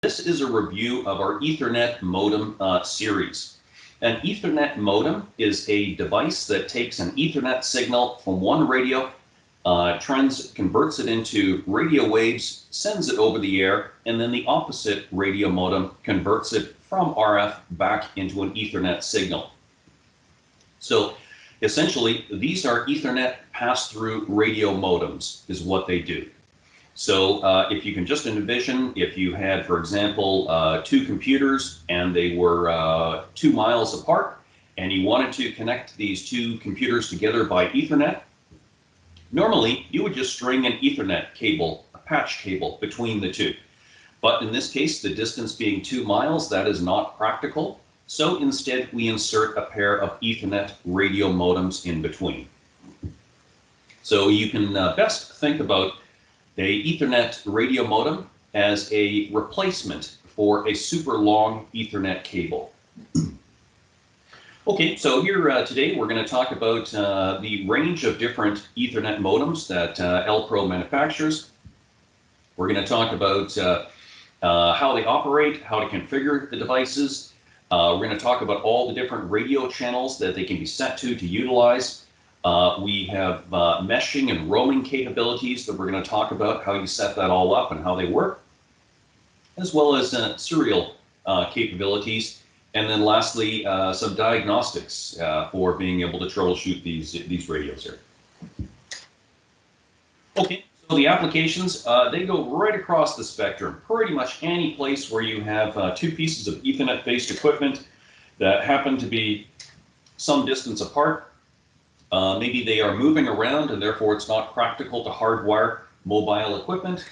This is a review of our Ethernet modem series. An Ethernet modem is a device that takes an Ethernet signal from one radio, converts it into radio waves, sends it over the air, and then the opposite radio modem converts it from RF back into an Ethernet signal. So essentially, these are Ethernet pass-through radio modems is what they do. So if you can just envision, if you had, for example, two computers and they were 2 miles apart, and you wanted to connect these two computers together by Ethernet, normally you would just string an Ethernet cable, a patch cable, between the two. But in this case, the distance being 2 miles, that is not practical. So instead, we insert a pair of Ethernet radio modems in between. So you can best think about a Ethernet radio modem as a replacement for a super long Ethernet cable. Okay, so here today we're going to talk about the range of different Ethernet modems that ELPRO manufactures. We're going to talk about how they operate, how to configure the devices. We're going to talk about all the different radio channels that they can be set to utilize. We have meshing and roaming capabilities that we're going to talk about, how you set that all up and how they work, as well as serial capabilities. And then lastly, some diagnostics for being able to troubleshoot these radios here. Okay, so the applications, they go right across the spectrum. Pretty much any place where you have two pieces of Ethernet-based equipment that happen to be some distance apart. Maybe they are moving around and therefore it's not practical to hardwire mobile equipment.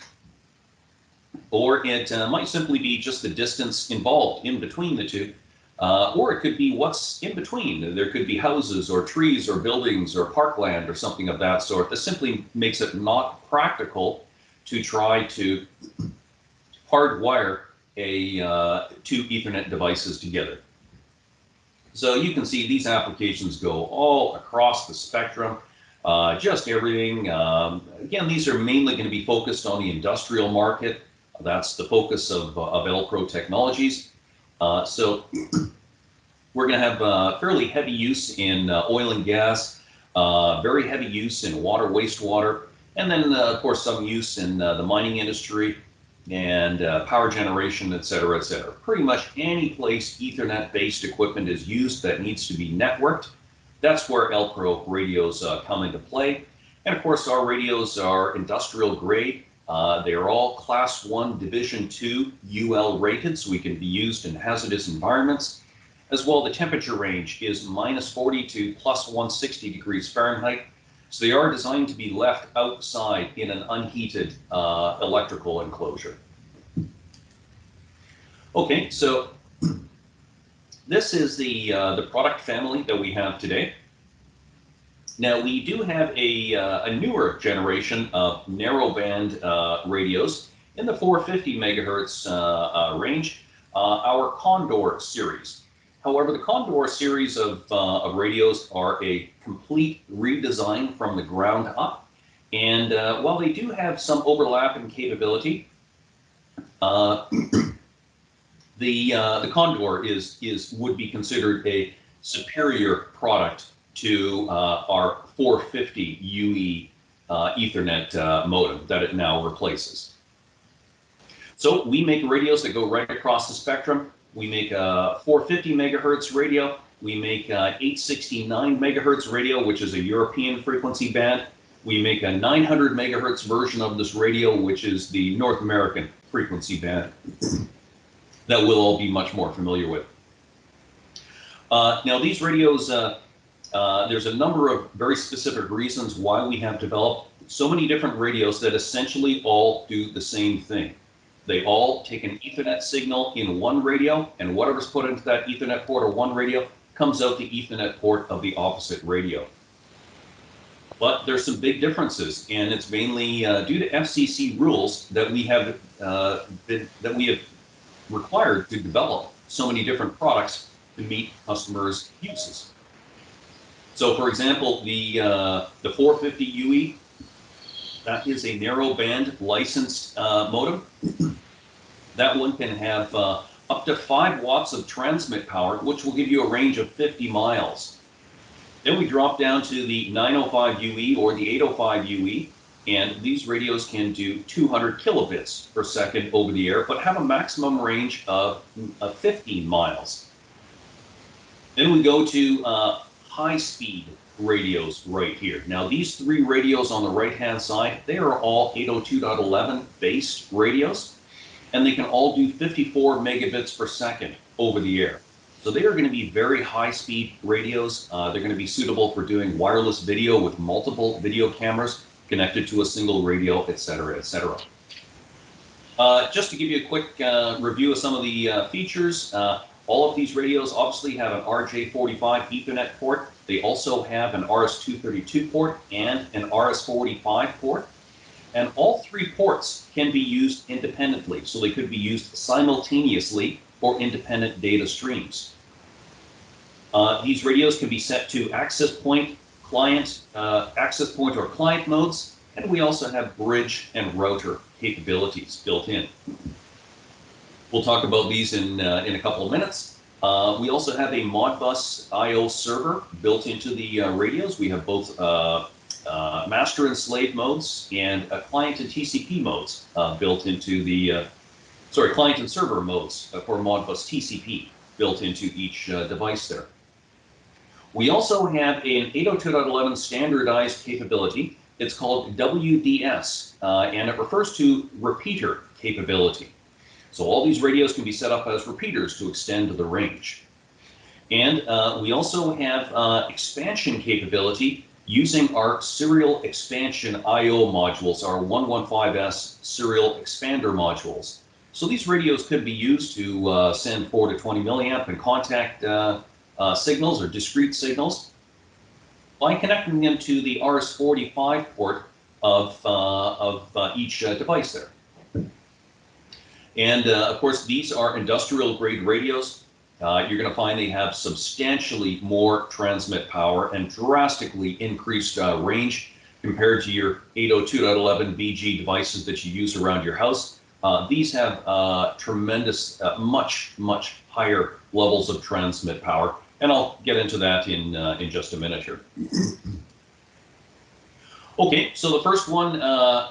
Or it might simply be just the distance involved in between the two. Or it could be what's in between. There could be houses or trees or buildings or parkland or something of that sort. This simply makes it not practical to try to hardwire two Ethernet devices together. So you can see these applications go all across the spectrum, just everything. Again, these are mainly going to be focused on the industrial market. That's the focus of ELPRO Technologies. So we're going to have fairly heavy use in oil and gas, very heavy use in water, wastewater, and then of course some use in the mining industry and power generation, et cetera, et cetera. Pretty much any place Ethernet-based equipment is used that needs to be networked, that's where ELPRO radios come into play. And of course, our radios are industrial grade. They are all Class 1 Division 2 UL rated, so we can be used in hazardous environments. As well, the temperature range is -40 to +160 degrees Fahrenheit. So they are designed to be left outside in an unheated electrical enclosure. Okay, so this is the product family that we have today. Now we do have a newer generation of narrowband radios in the 450 megahertz range, our Condor series. However, the Condor series of radios are a complete redesign from the ground up, and while they do have some overlap in capability, the Condor would be considered a superior product to our 450 UE Ethernet modem that it now replaces. So we make radios that go right across the spectrum. We make a 450 megahertz radio. We make a 869 megahertz radio, which is a European frequency band. We make a 900 megahertz version of this radio, which is the North American frequency band that we'll all be much more familiar with. Now these radios, there's a number of very specific reasons why we have developed so many different radios that essentially all do the same thing. They all take an Ethernet signal in one radio, and whatever's put into that Ethernet port of one radio comes out the Ethernet port of the opposite radio. But there's some big differences, and it's mainly due to FCC rules that we have required to develop so many different products to meet customers' uses. So, for example, the 450 UE, that is a narrow band licensed modem. That one can have up to 5 watts of transmit power, which will give you a range of 50 miles. Then we drop down to the 905UE or the 805UE, and these radios can do 200 kilobits per second over the air, but have a maximum range of 15 miles. Then we go to high-speed radios right here. Now these 3 radios on the right-hand side, they are all 802.11 based radios, and they can all do 54 megabits per second over the air. So they are going to be very high-speed radios. They're going to be suitable for doing wireless video with multiple video cameras connected to a single radio, etc., etc. Just to give you a quick review of some of the features, all of these radios obviously have an Rs45 Ethernet port. They also have an Rs232 port and an Rs45 port. And all 3 ports can be used independently, so they could be used simultaneously for independent data streams. These radios can be set to access point, client, or client modes, and we also have bridge and router capabilities built in. We'll talk about these in a couple of minutes. We also have a Modbus Io Server built into the radios. We have both master and slave modes and client and TCP modes built into the client and server modes for Modbus TCP built into each device there. We also have an 802.11 standardized capability. It's called WDS, and it refers to repeater capability. So all these radios can be set up as repeaters to extend the range. And we also have expansion capability using our serial expansion I/O modules, our 115S serial expander modules. So these radios could be used to send 4 to 20 milliamp and contact signals or discrete signals by connecting them to the Rs45 port of each device there. And of course, these are industrial grade radios. You're going to find they have substantially more transmit power and drastically increased range compared to your 802.11 BG devices that you use around your house. These have tremendous, much higher levels of transmit power, and I'll get into that in just a minute here. Okay, so the first one,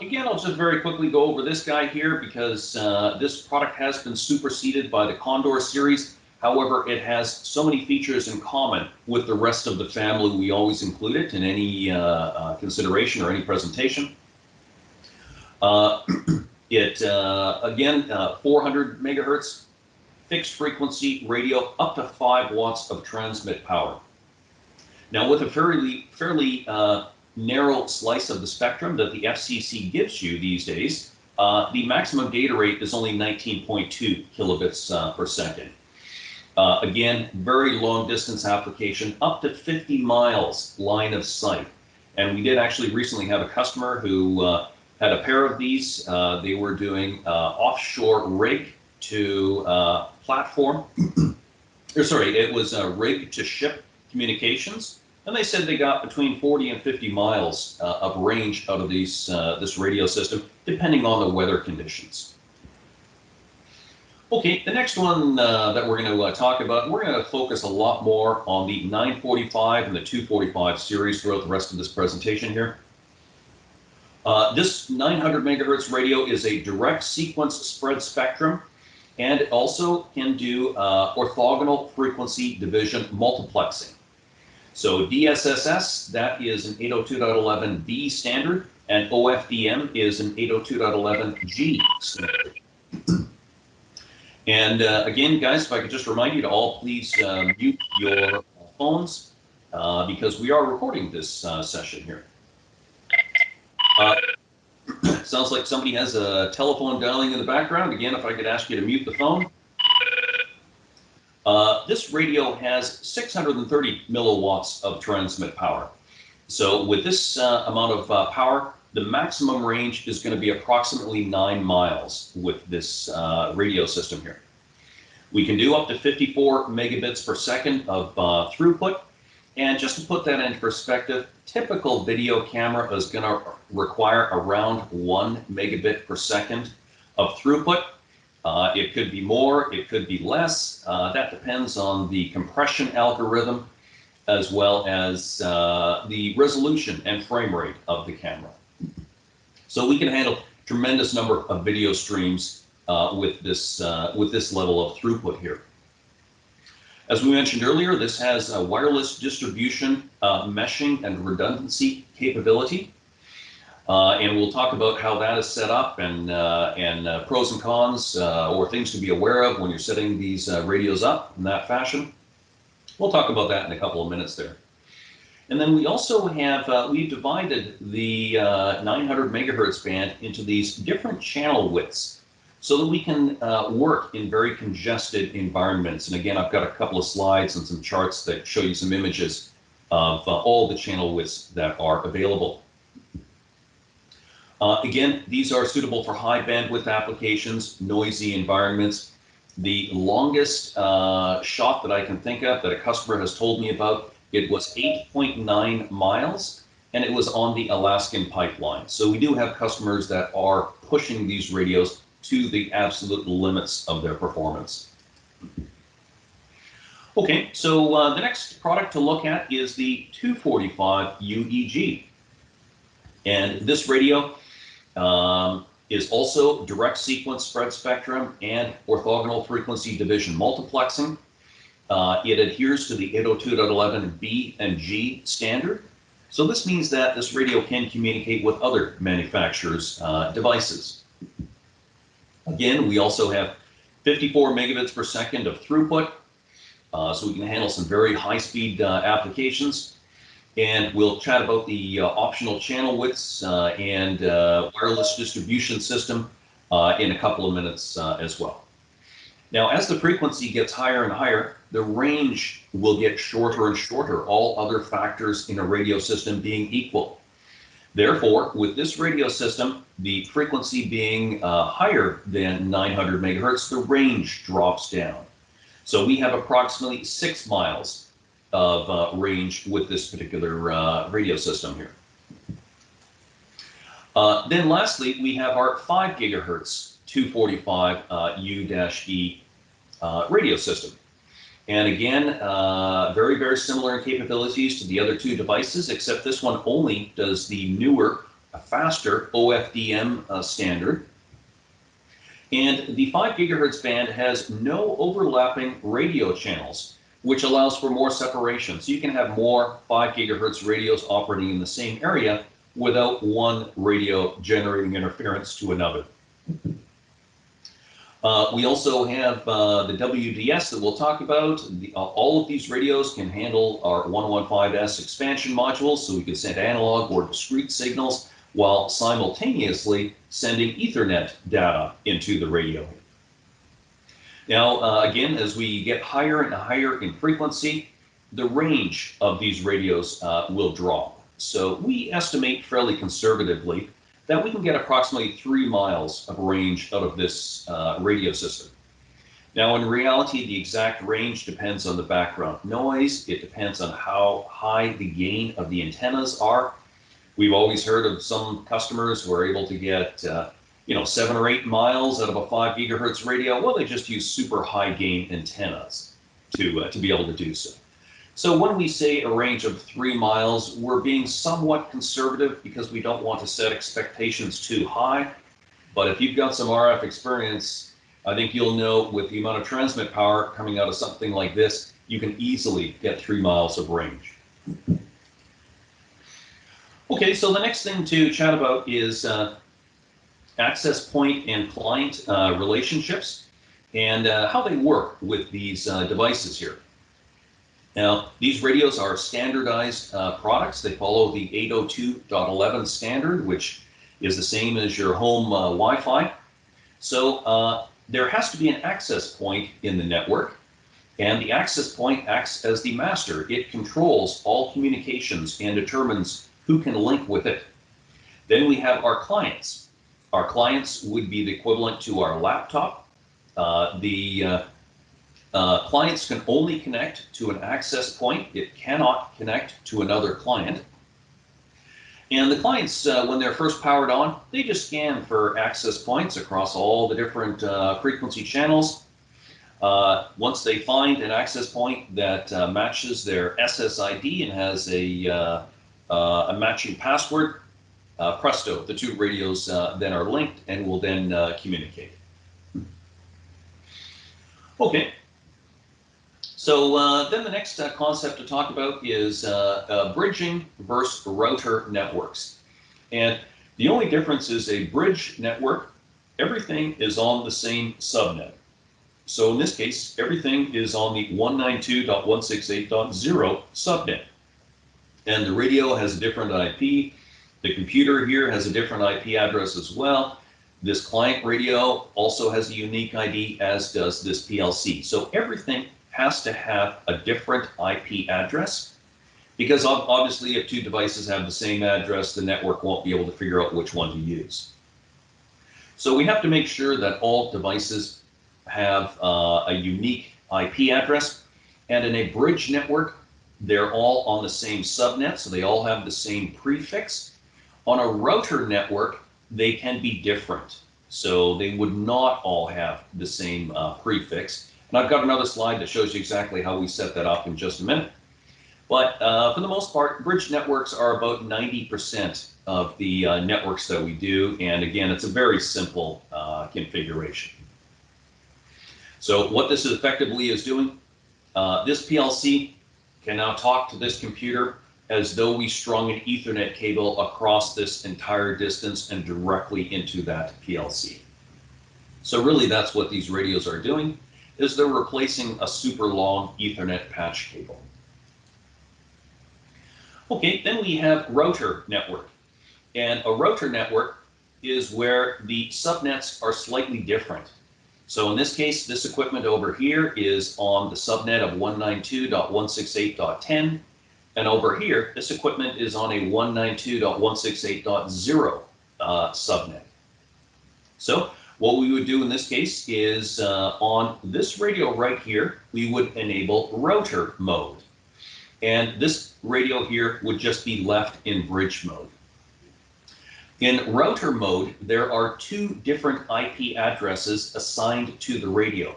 again, I'll just very quickly go over this guy here because this product has been superseded by the Condor series. However, it has so many features in common with the rest of the family, we always include it in any consideration or any presentation. Again, 400 megahertz fixed frequency radio, up to 5 watts of transmit power. Now, with a fairly narrow slice of the spectrum that the FCC gives you these days, the maximum data rate is only 19.2 kilobits per second. Again, very long distance application, up to 50 miles line of sight. And we did actually recently have a customer who had a pair of these. They were doing offshore rig to platform, it was rig to ship communications. And they said they got between 40 and 50 miles of range out of this radio system, depending on the weather conditions. Okay, the next one that we're going to talk about, we're going to focus a lot more on the 945 and the 245 series throughout the rest of this presentation here. This 900 megahertz radio is a direct sequence spread spectrum, and it also can do orthogonal frequency division multiplexing. So DSSS, that is an 802.11b standard, and OFDM is an 802.11g standard. And again, guys, if I could just remind you to all please mute your phones because we are recording this session here. Sounds like somebody has a telephone dialing in the background. Again, if I could ask you to mute the phone. This radio has 630 milliwatts of transmit power. So with this amount of power, the maximum range is going to be approximately 9 miles with this radio system here. We can do up to 54 megabits per second of throughput. And just to put that into perspective, typical video camera is going to require around 1 megabit per second of throughput. It could be more, it could be less. That depends on the compression algorithm as well as the resolution and frame rate of the camera. So we can handle tremendous number of video streams with this level of throughput here. As we mentioned earlier, this has a wireless distribution, meshing, and redundancy capability. And we'll talk about how that is set up and pros and cons or things to be aware of when you're setting these radios up in that fashion. We'll talk about that in a couple of minutes there. And then we also have, we've divided the 900 megahertz band into these different channel widths so that we can work in very congested environments. And again, I've got a couple of slides and some charts that show you some images of all the channel widths that are available. Again, these are suitable for high bandwidth applications, noisy environments. The longest shot that I can think of that a customer has told me about, it was 8.9 miles, and it was on the Alaskan pipeline. So we do have customers that are pushing these radios to the absolute limits of their performance. Okay, so the next product to look at is the 245U-E. And this radio is also direct sequence spread spectrum and orthogonal frequency division multiplexing. It adheres to the 802.11b and G standard. So this means that this radio can communicate with other manufacturers' devices. Again, we also have 54 megabits per second of throughput, so we can handle some very high-speed applications. And we'll chat about the optional channel widths and wireless distribution system in a couple of minutes as well. Now, as the frequency gets higher and higher, the range will get shorter and shorter, all other factors in a radio system being equal. Therefore, with this radio system, the frequency being higher than 900 megahertz, the range drops down. So we have approximately 6 miles of range with this particular radio system here. Then lastly, we have our 5 gigahertz 245U-E radio system. And again, very, very similar in capabilities to the other two devices, except this one only does the newer, faster OFDM standard. And the 5 gigahertz band has no overlapping radio channels, which allows for more separation. So you can have more 5 gigahertz radios operating in the same area without one radio generating interference to another. We also have the WDS that we'll talk about. All of these radios can handle our 115S expansion modules, so we can send analog or discrete signals while simultaneously sending Ethernet data into the radio. Now, again, as we get higher and higher in frequency, the range of these radios will drop. So we estimate fairly conservatively that we can get approximately 3 miles of range out of this radio system. Now, in reality, the exact range depends on the background noise. It depends on how high the gain of the antennas are. We've always heard of some customers who are able to get 7 or 8 miles out of a 5 gigahertz radio. Well, they just use super high gain antennas to be able to do so. So when we say a range of 3 miles, we're being somewhat conservative because we don't want to set expectations too high. But if you've got some RF experience, I think you'll know with the amount of transmit power coming out of something like this, you can easily get 3 miles of range. Okay, so the next thing to chat about is access point and client relationships and how they work with these devices here. Now, these radios are standardized products. They follow the 802.11 standard, which is the same as your home Wi-Fi. So there has to be an access point in the network, and the access point acts as the master. It controls all communications and determines who can link with it. Then we have our clients. Our clients would be the equivalent to our laptop. Clients can only connect to an access point. It cannot connect to another client. And the clients, when they're first powered on, they just scan for access points across all the different frequency channels. Once they find an access point that matches their SSID and has a matching password, presto, the two radios then are linked and will then communicate. Okay, so then the next concept to talk about is bridging versus router networks. And the only difference is a bridge network, everything is on the same subnet. So in this case, everything is on the 192.168.0 subnet. And the radio has a different IP. The computer here has a different IP address as well. This client radio also has a unique ID, as does this PLC. So everything has to have a different IP address, because obviously if two devices have the same address, the network won't be able to figure out which one to use. So we have to make sure that all devices have a unique IP address, and in a bridge network, they're all on the same subnet, so they all have the same prefix. On a router network, they can be different, so they would not all have the same prefix. And I've got another slide that shows you exactly how we set that up in just a minute. But for the most part, bridge networks are about 90% of the networks that we do, and again, it's a very simple configuration. So what this effectively is doing, this PLC can now talk to this computer as though we strung an Ethernet cable across this entire distance and directly into that PLC. So really that's what these radios are doing, is they're replacing a super long Ethernet patch cable. Okay, then we have router network. And a router network is where the subnets are slightly different. So in this case, this equipment over here is on the subnet of 192.168.10. And over here, this equipment is on a 192.168.0 subnet. So what we would do in this case is on this radio right here, we would enable router mode. And this radio here would just be left in bridge mode. In router mode, there are two different IP addresses assigned to the radio.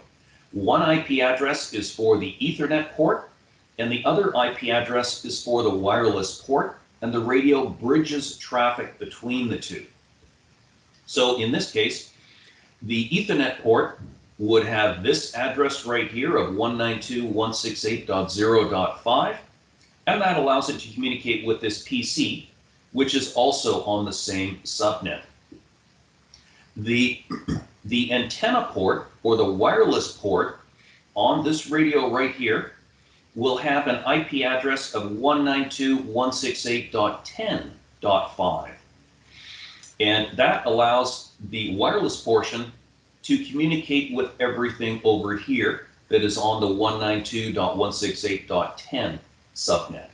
One IP address is for the Ethernet port, and the other IP address is for the wireless port, and the radio bridges traffic between the two. So in this case, the Ethernet port would have this address right here of 192.168.0.5, and that allows it to communicate with this PC, which is also on the same subnet. The antenna port, or the wireless port, on this radio right here will have an IP address of 192.168.10.5. And that allows the wireless portion to communicate with everything over here that is on the 192.168.10 subnet.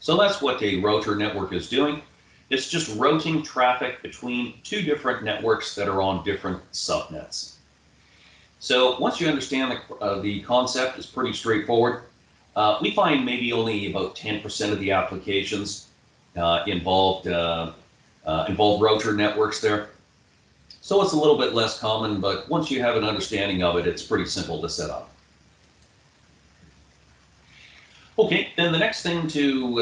So that's what a router network is doing. It's just routing traffic between two different networks that are on different subnets. So once you understand the concept, it's pretty straightforward. We find maybe only about 10% of the applications involve router networks there. So it's a little bit less common, but once you have an understanding of it, it's pretty simple to set up. Okay, then the next thing to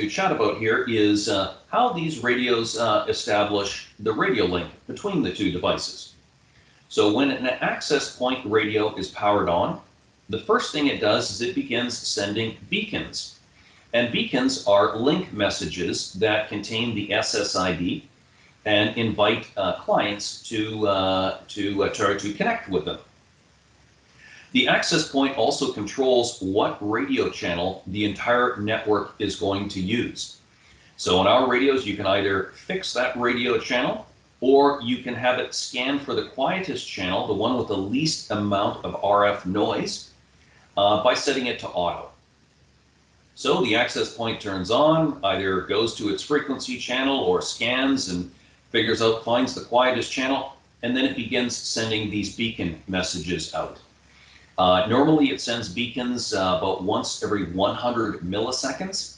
chat about here is how these radios establish the radio link between the two devices. So when an access point radio is powered on, the first thing it does is it begins sending beacons. And beacons are link messages that contain the SSID and invite clients to connect with them. The access point also controls what radio channel the entire network is going to use. So on our radios, you can either fix that radio channel, or you can have it scan for the quietest channel, the one with the least amount of RF noise, by setting it to auto. So the access point turns on, either goes to its frequency channel or scans and finds the quietest channel, and then it begins sending these beacon messages out. Normally it sends beacons about once every 100 milliseconds.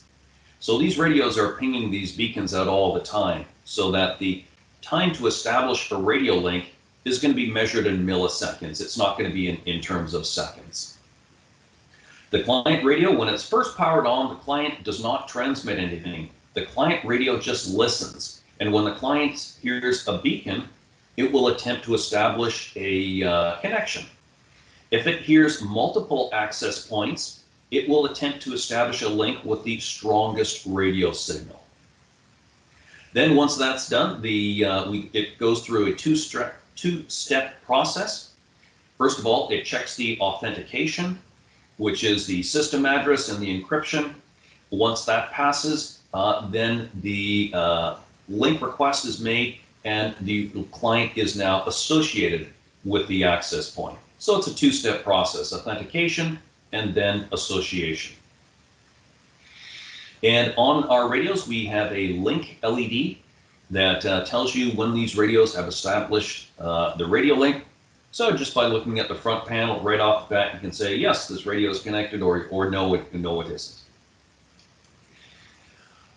So these radios are pinging these beacons out all the time, so that the time to establish a radio link is going to be measured in milliseconds. It's not going to be in terms of seconds. The client radio, when it's first powered on, the client does not transmit anything. The client radio just listens. And when the client hears a beacon, it will attempt to establish a connection. If it hears multiple access points, it will attempt to establish a link with the strongest radio signal. Then once that's done, it goes through a two-step process. First of all, it checks the authentication, which is the system address and the encryption. Once that passes, then the link request is made and the client is now associated with the access point. So it's a two-step process: authentication and then association. And on our radios, we have a link LED that tells you when these radios have established the radio link. So just by looking at the front panel right off the bat, you can say, yes, this radio is connected, or no, it isn't.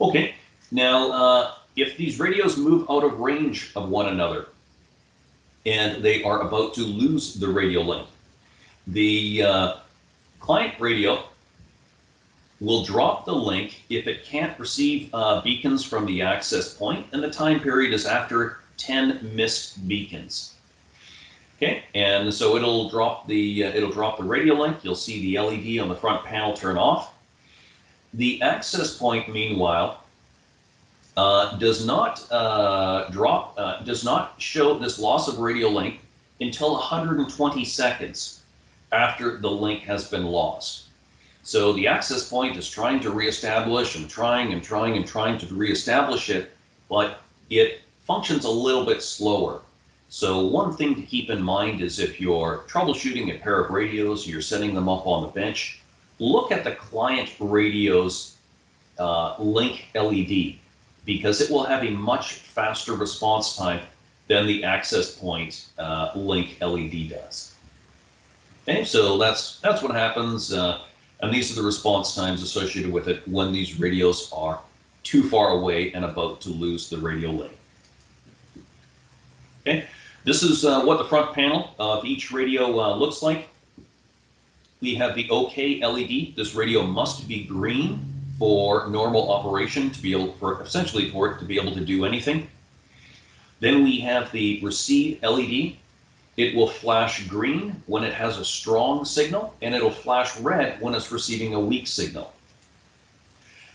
Okay, now if these radios move out of range of one another and they are about to lose the radio link, the client radio will drop the link if it can't receive beacons from the access point, and the time period is after 10 missed beacons. Okay, and so it'll drop the radio link. You'll see the LED on the front panel turn off. The access point, meanwhile, does not show this loss of radio link until 120 seconds after the link has been lost. So the access point is trying to reestablish and trying to reestablish it, but it functions a little bit slower. So one thing to keep in mind is if you're troubleshooting a pair of radios, you're setting them up on the bench, look at the client radio's link LED, because it will have a much faster response time than the access point link LED does. Okay, so that's what happens, and these are the response times associated with it when these radios are too far away and about to lose the radio link. Okay. This is what the front panel of each radio looks like. We have the OK LED. This radio must be green for normal operation to be able, essentially for it to be able to do anything. Then we have the receive LED. It will flash green when it has a strong signal, and it'll flash red when it's receiving a weak signal.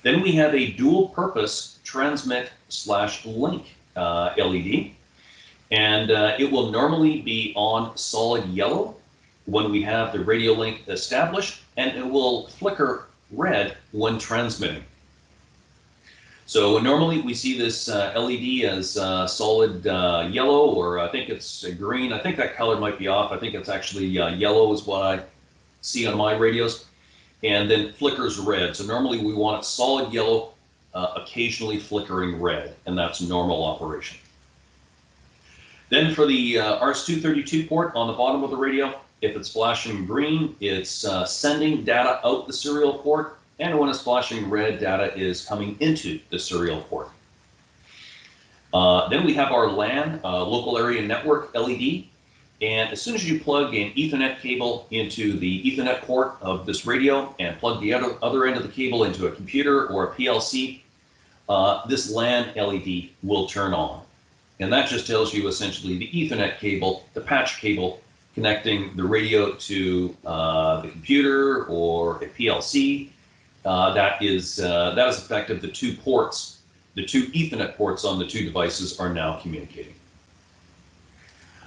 Then we have a dual purpose transmit/link LED. And it will normally be on solid yellow when we have the radio link established, and it will flicker red when transmitting. So normally we see this LED as solid yellow, or I think it's green. I think that color might be off. I think it's actually yellow is what I see on my radios, and then flickers red. So normally we want it solid yellow, occasionally flickering red, and that's normal operation. Then for the Rs232 port on the bottom of the radio, if it's flashing green, it's sending data out the serial port, and when it's flashing red, data is coming into the serial port. Then we have our LAN, local area network LED, and as soon as you plug an Ethernet cable into the Ethernet port of this radio and plug the other end of the cable into a computer or a PLC, this LAN LED will turn on. And that just tells you essentially the Ethernet cable, the patch cable connecting the radio to the computer or a PLC. That is effective. The two ports, the two Ethernet ports on the two devices are now communicating.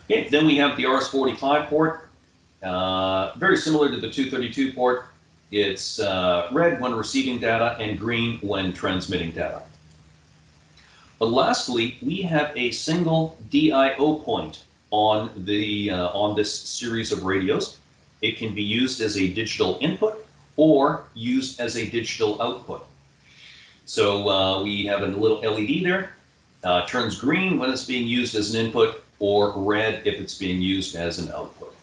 Okay, then we have the Rs45 port, very similar to the 232 port. It's red when receiving data and green when transmitting data. But lastly, we have a single DIO point on this series of radios. It can be used as a digital input or used as a digital output. So we have a little LED there, turns green when it's being used as an input, or red if it's being used as an output.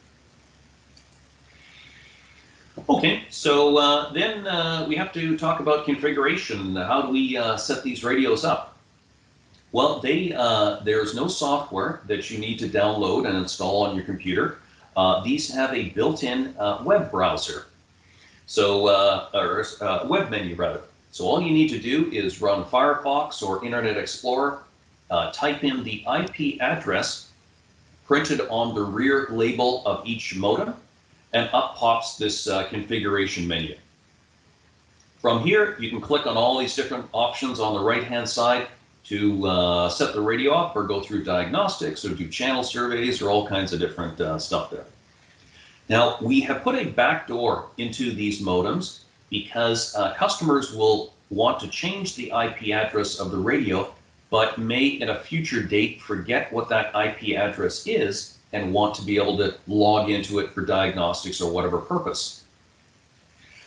Okay, so then we have to talk about configuration. How do we set these radios up? Well, there's no software that you need to download and install on your computer. These have a built-in web browser, so or web menu rather. So all you need to do is run Firefox or Internet Explorer, type in the IP address printed on the rear label of each modem, and up pops this configuration menu. From here, you can click on all these different options on the right-hand side to set the radio up or go through diagnostics or do channel surveys or all kinds of different stuff there. Now, we have put a backdoor into these modems because customers will want to change the IP address of the radio, but may at a future date forget what that IP address is and want to be able to log into it for diagnostics or whatever purpose.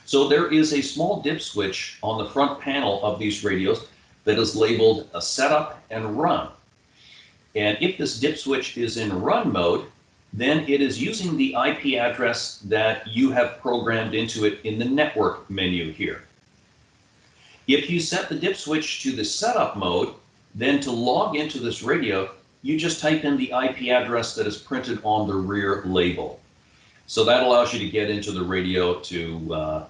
So there is a small dip switch on the front panel of these radios that is labeled a setup and run. And if this dip switch is in run mode, then it is using the IP address that you have programmed into it in the network menu here. If you set the dip switch to the setup mode, then to log into this radio, you just type in the IP address that is printed on the rear label. So that allows you to get into the radio to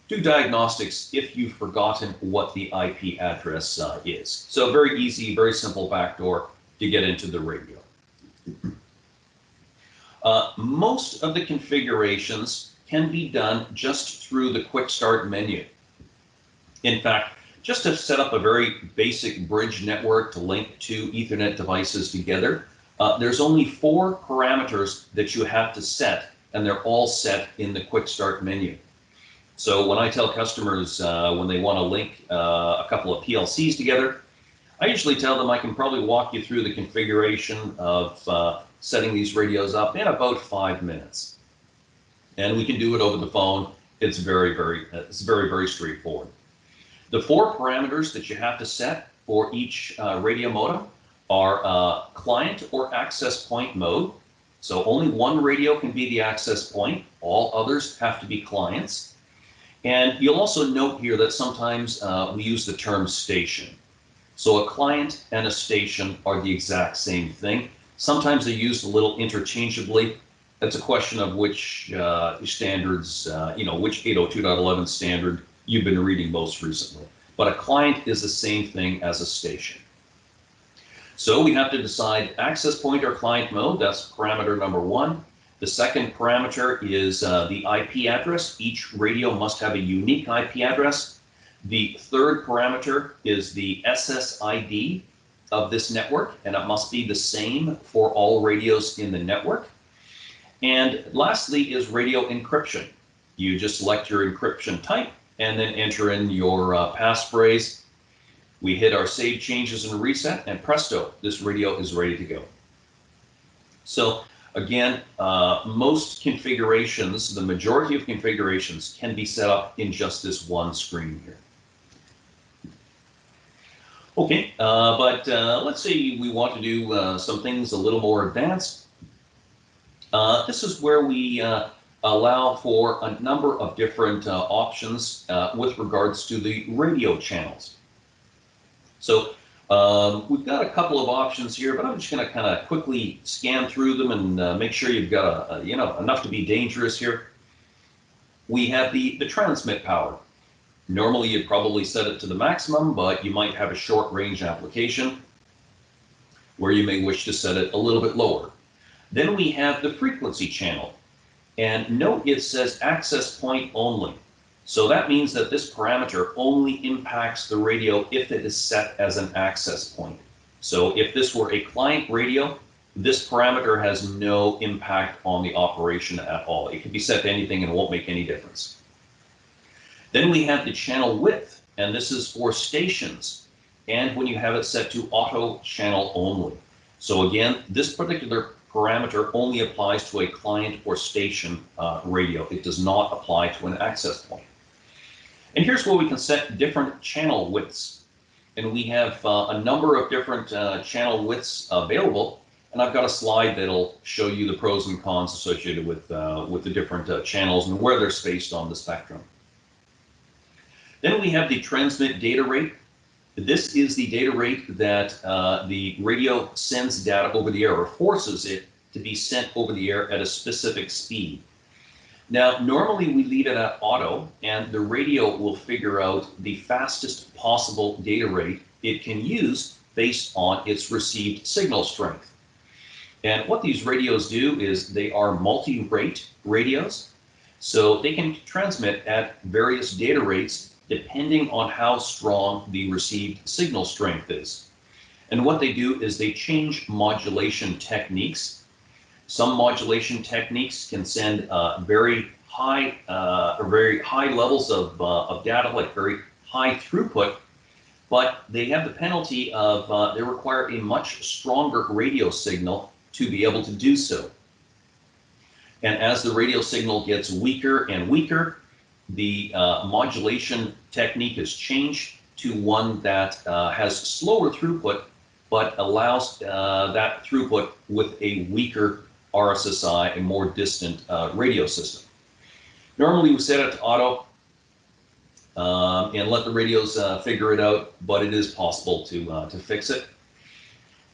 do diagnostics if you've forgotten what the IP address is. So very easy, very simple backdoor to get into the radio. Most of the configurations can be done just through the Quick Start menu. In fact, just to set up a very basic bridge network to link two Ethernet devices together, there's only 4 parameters that you have to set, and they're all set in the Quick Start menu. So when I tell customers when they want to link a couple of PLCs together, I usually tell them I can probably walk you through the configuration of setting these radios up in about 5 minutes. And we can do it over the phone. It's very, very straightforward. The 4 parameters that you have to set for each radio modem are client or access point mode. So only one radio can be the access point. All others have to be clients. And you'll also note here that sometimes we use the term station. So a client and a station are the exact same thing. Sometimes they're used a little interchangeably. That's a question of which standards, which 802.11 standard you've been reading most recently. But a client is the same thing as a station. So we have to decide access point or client mode. That's parameter number 1. The second parameter is the IP address. Each radio must have a unique IP address. The third parameter is the SSID of this network, and it must be the same for all radios in the network. And lastly is radio encryption. You just select your encryption type and then enter in your passphrase. We hit our save changes and reset, and presto, this radio is ready to go. So again, most configurations, the majority of configurations can be set up in just this one screen here. Okay, but let's say we want to do some things a little more advanced. This is where we allow for a number of different options with regards to the radio channels. So we've got a couple of options here, but I'm just going to kind of quickly scan through them and make sure you've got enough to be dangerous here. We have the transmit power. Normally you'd probably set it to the maximum, but you might have a short range application where you may wish to set it a little bit lower. Then we have the frequency channel, and note it says access point only. So that means that this parameter only impacts the radio if it is set as an access point. So if this were a client radio, this parameter has no impact on the operation at all. It can be set to anything and it won't make any difference. Then we have the channel width, and this is for stations, and when you have it set to auto channel only. So again, this particular parameter only applies to a client or station radio. It does not apply to an access point. And here's where we can set different channel widths. And we have a number of different channel widths available. and I've got a slide that'll show you the pros and cons associated with the different channels and where they're spaced on the spectrum. Then we have the transmit data rate. This is the data rate that the radio sends data over the air, or forces it to be sent over the air at a specific speed. Now, normally we leave it at auto, and the radio will figure out the fastest possible data rate it can use based on its received signal strength. And what these radios do is they are multi-rate radios, so they can transmit at various data rates depending on how strong the received signal strength is. And what they do is they change modulation techniques. Some modulation techniques can send very high levels of data, like very high throughput, but they have the penalty of they require a much stronger radio signal to be able to do so. And as the radio signal gets weaker and weaker, the modulation technique is changed to one that has slower throughput, but allows that throughput with a weaker RSSI, a more distant radio system. Normally we set it to auto and let the radios figure it out, but it is possible to fix it.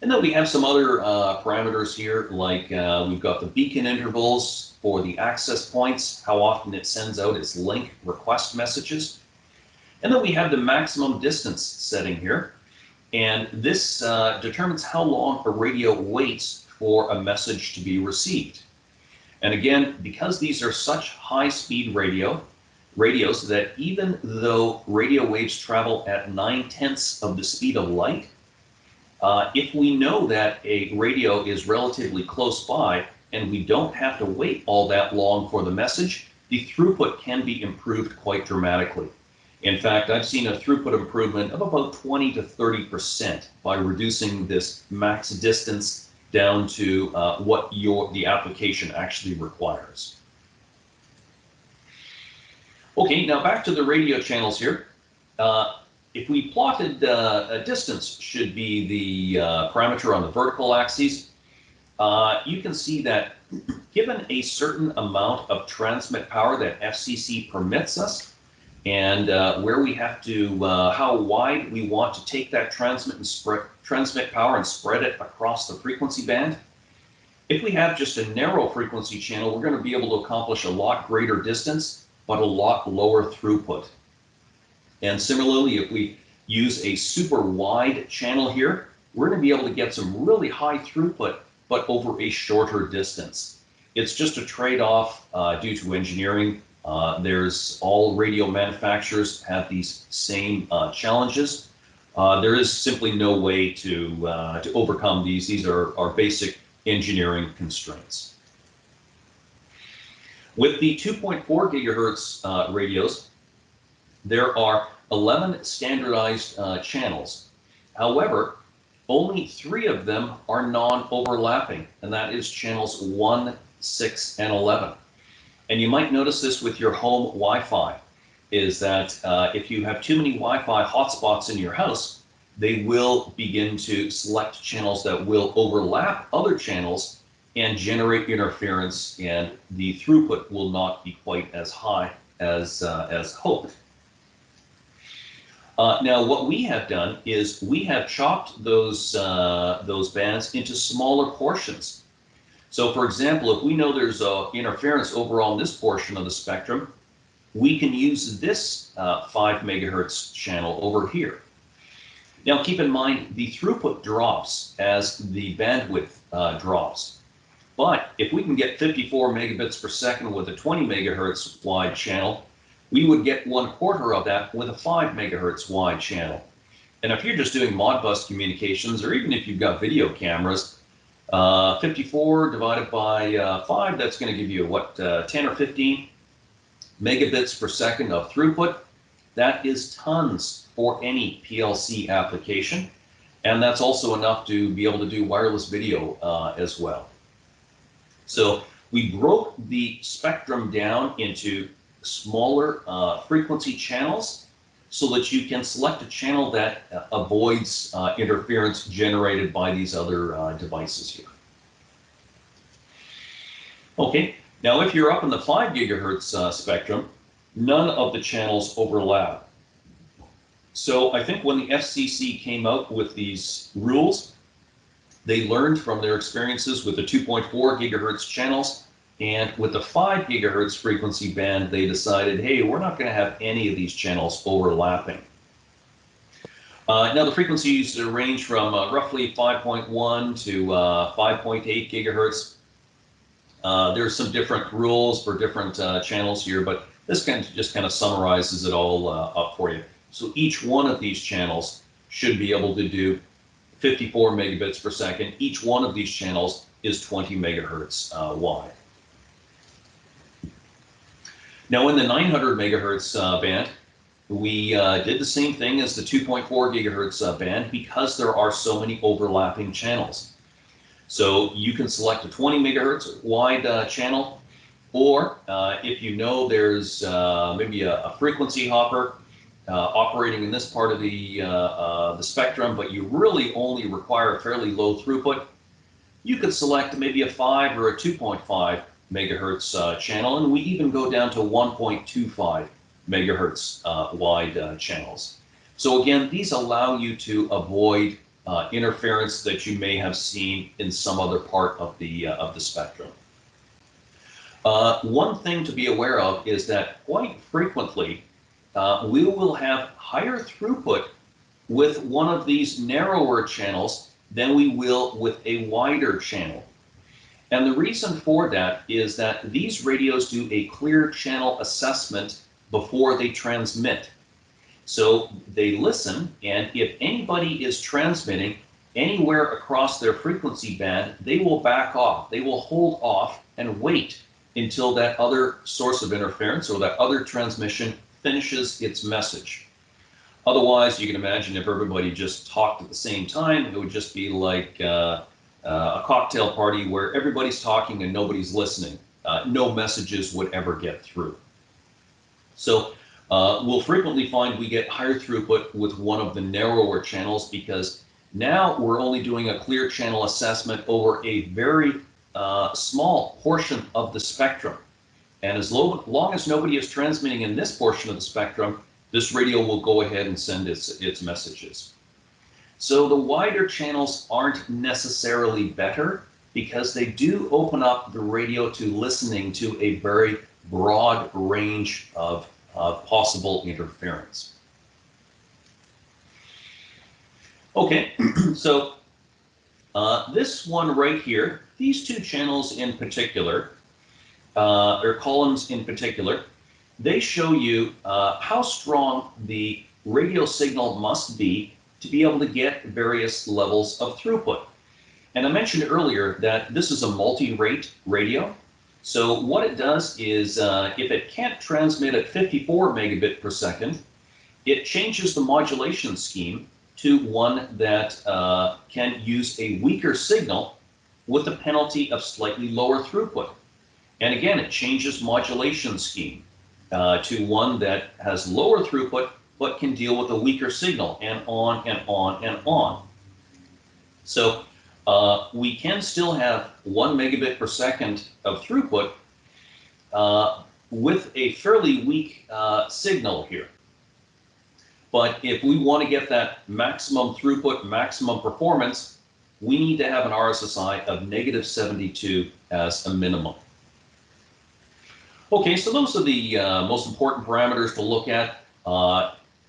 And then we have some other parameters here, like we've got the beacon intervals for the access points, how often it sends out its link request messages. And then we have the maximum distance setting here. And this determines how long a radio waits for a message to be received. And again, because these are such high-speed radios that even though radio waves travel at 9/10 of the speed of light, if we know that a radio is relatively close by and we don't have to wait all that long for the message, the throughput can be improved quite dramatically. In fact, I've seen a throughput improvement of about 20 to 30% by reducing this max distance down to what the application actually requires. Okay, now back to the radio channels here. If we plotted a distance should be the parameter on the vertical axis, you can see that given a certain amount of transmit power that FCC permits us, and where we have to, how wide we want to take that transmit power and spread it across the frequency band. If we have just a narrow frequency channel, we're going to be able to accomplish a lot greater distance, but a lot lower throughput. And similarly, if we use a super wide channel here, we're going to be able to get some really high throughput, but over a shorter distance. It's just a trade-off due to engineering. All radio manufacturers have these same challenges. There is simply no way to overcome these. These are basic engineering constraints. With the 2.4 gigahertz radios, there are 11 standardized channels. However, only 3 of them are non-overlapping, and that is channels 1, 6, and 11. And you might notice this with your home Wi-Fi, is that if you have too many Wi-Fi hotspots in your house, they will begin to select channels that will overlap other channels and generate interference, and the throughput will not be quite as high as hoped. Now, what we have done is we have chopped those bands into smaller portions. So, for example, if we know there's interference overall in this portion of the spectrum, we can use this 5 megahertz channel over here. Now, keep in mind, the throughput drops as the bandwidth drops. But if we can get 54 megabits per second with a 20 megahertz wide channel, we would get 1/4 of that with a 5 megahertz wide channel. And if you're just doing Modbus communications, or even if you've got video cameras, 54 divided by 5, that's going to give you, what, 10 or 15 megabits per second of throughput. That is tons for any PLC application. And that's also enough to be able to do wireless video as well. So we broke the spectrum down into smaller frequency channels so that you can select a channel that avoids interference generated by these other devices here. Okay, now if you're up in the 5 gigahertz spectrum, none of the channels overlap. So I think when the FCC came out with these rules, they learned from their experiences with the 2.4 gigahertz channels, and with the 5 gigahertz frequency band, they decided, hey, we're not going to have any of these channels overlapping. Now the frequencies range from roughly 5.1 to 5.8 gigahertz. There's some different rules for different channels here, but this just kind of summarizes it all up for you. So each one of these channels should be able to do 54 megabits per second. Each one of these channels is 20 megahertz wide. Now in the 900 megahertz band, we did the same thing as the 2.4 gigahertz band because there are so many overlapping channels. So you can select a 20 megahertz wide channel, or if you know there's maybe a frequency hopper operating in this part of the spectrum, but you really only require a fairly low throughput, you could select maybe a 5 or a 2.5 megahertz channel, and we even go down to 1.25 megahertz wide channels. So again, these allow you to avoid interference that you may have seen in some other part of the spectrum. One thing to be aware of is that quite frequently we will have higher throughput with one of these narrower channels than we will with a wider channel. And the reason for that is that these radios do a clear channel assessment before they transmit. So they listen, and if anybody is transmitting anywhere across their frequency band, they will back off. They will hold off and wait until that other source of interference or that other transmission finishes its message. Otherwise, you can imagine if everybody just talked at the same time, it would just be like a cocktail party where everybody's talking and nobody's listening. No messages would ever get through. So we'll frequently find we get higher throughput with one of the narrower channels because now we're only doing a clear channel assessment over a very small portion of the spectrum. And as long as nobody is transmitting in this portion of the spectrum, this radio will go ahead and send its messages. So the wider channels aren't necessarily better because they do open up the radio to listening to a very broad range of possible interference. Okay, so this one right here, these two channels in particular, or columns in particular, they show you how strong the radio signal must be to be able to get various levels of throughput. And I mentioned earlier that this is a multi-rate radio. So what it does is if it can't transmit at 54 megabit per second, it changes the modulation scheme to one that can use a weaker signal with the penalty of slightly lower throughput. And again, it changes modulation scheme to one that has lower throughput but can deal with a weaker signal, and on and on and on. So we can still have 1 megabit per second of throughput with a fairly weak signal here. But if we want to get that maximum throughput, maximum performance, we need to have an RSSI of -72 as a minimum. Okay, so those are the most important parameters to look at.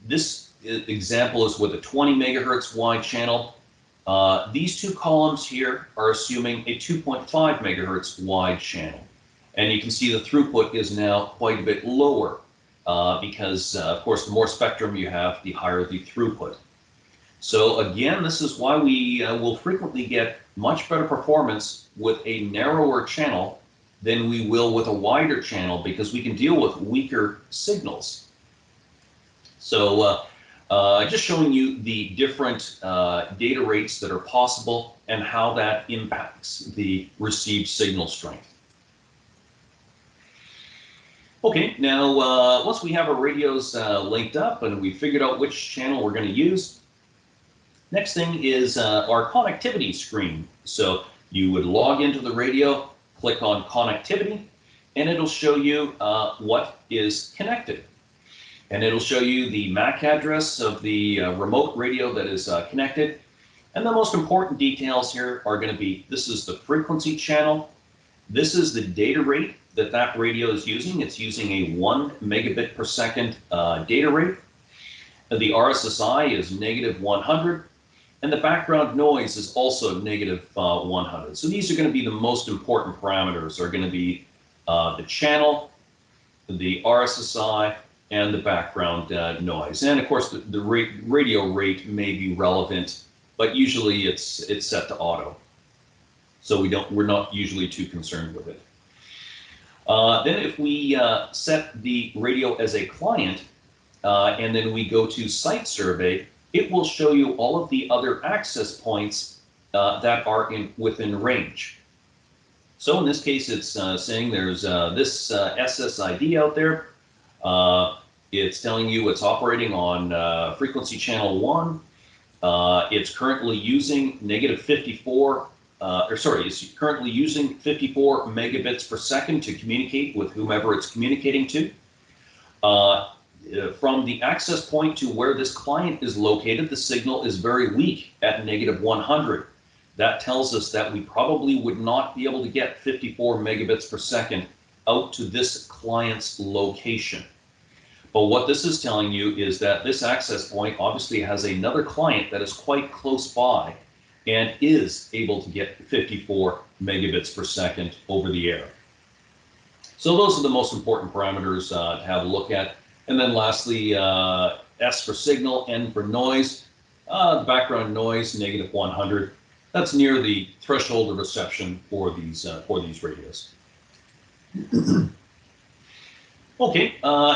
This example is with a 20 megahertz wide channel. These two columns here are assuming a 2.5 megahertz wide channel. And you can see the throughput is now quite a bit lower because, of course, the more spectrum you have, the higher the throughput. So again, this is why we will frequently get much better performance with a narrower channel than we will with a wider channel because we can deal with weaker signals. So just showing you the different data rates that are possible and how that impacts the received signal strength. Okay, now once we have our radios linked up and we figured out which channel we're going to use, next thing is our connectivity screen. So you would log into the radio, click on connectivity, and it'll show you what is connected. And it'll show you the MAC address of the remote radio that is connected. And the most important details here are going to be, this is the frequency channel. This is the data rate that that radio is using. It's using a 1 megabit per second data rate. The RSSI is -100. And the background noise is also -100. So these are going to be the most important parameters, are going to be the channel, the RSSI, and the background noise. And of course, the radio rate may be relevant, but usually it's set to auto. So we're not usually too concerned with it. Then if we set the radio as a client, and then we go to site survey, it will show you all of the other access points that are within range. So in this case, it's saying there's this SSID out there. It's telling you it's operating on frequency channel 1. It's currently using it's currently using 54 megabits per second to communicate with whomever it's communicating to. From the access point to where this client is located, the signal is very weak at -100. That tells us that we probably would not be able to get 54 megabits per second out to this client's location. But what this is telling you is that this access point obviously has another client that is quite close by and is able to get 54 megabits per second over the air. So those are the most important parameters to have a look at. And then lastly, S for signal, N for noise. The background noise, -100. That's near the threshold of reception for these radios. Okay,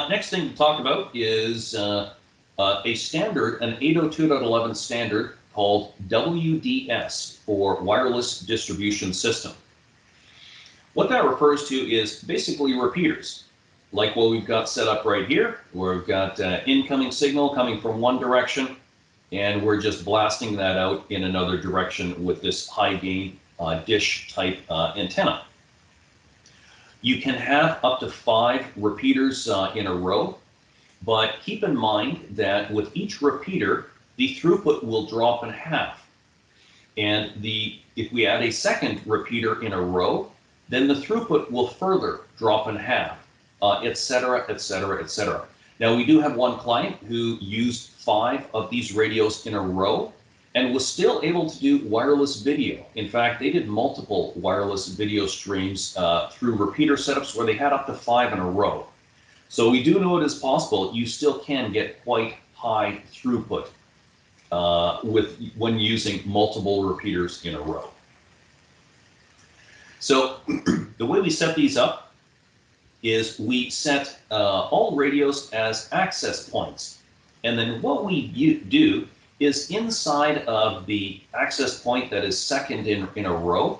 next thing to talk about is a standard, an 802.11 standard called WDS, for Wireless Distribution System. What that refers to is basically repeaters, like what we've got set up right here, where we've got incoming signal coming from one direction, and we're just blasting that out in another direction with this high gain dish type antenna. You can have up to 5 repeaters in a row, but keep in mind that with each repeater, the throughput will drop in half. And if we add a second repeater in a row, then the throughput will further drop in half, etc., etc., etc. Now, we do have one client who used 5 of these radios in a row and was still able to do wireless video. In fact, they did multiple wireless video streams through repeater setups where they had up to 5 in a row. So we do know it is possible. You still can get quite high throughput when using multiple repeaters in a row. So the way we set these up is we set all radios as access points. And then what we do is inside of the access point that is second in a row,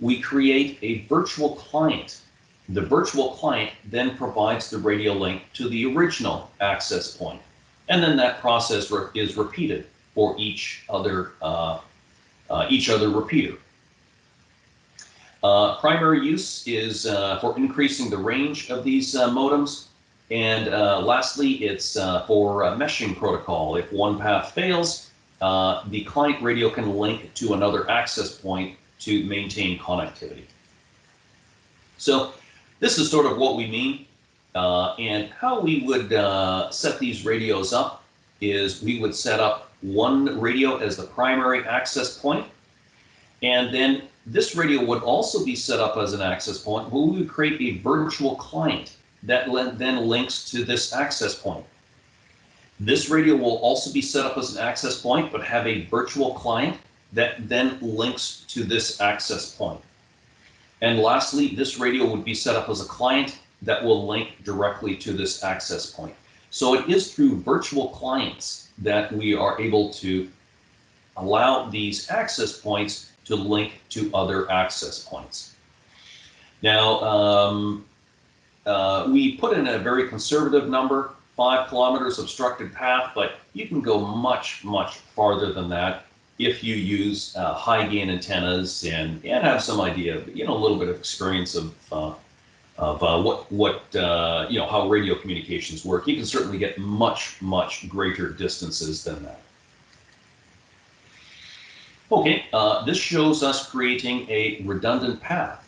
we create a virtual client. The virtual client then provides the radio link to the original access point. And then that process is repeated for each other repeater. Primary use is for increasing the range of these modems. And lastly, it's for meshing protocol. If one path fails, the client radio can link to another access point to maintain connectivity. So this is sort of what we mean. And how we would set these radios up is we would set up one radio as the primary access point. And then this radio would also be set up as an access point, but we would create a virtual client that then links to this access point. This radio will also be set up as an access point, but have a virtual client that then links to this access point. And lastly, this radio would be set up as a client that will link directly to this access point. So it is through virtual clients that we are able to allow these access points to link to other access points. Now, we put in a very conservative number, 5 kilometers obstructed path, but you can go much, much farther than that. if you use high gain antennas and have some idea, a little bit of experience of how radio communications work, you can certainly get much greater distances than that. Okay, this shows us creating a redundant path.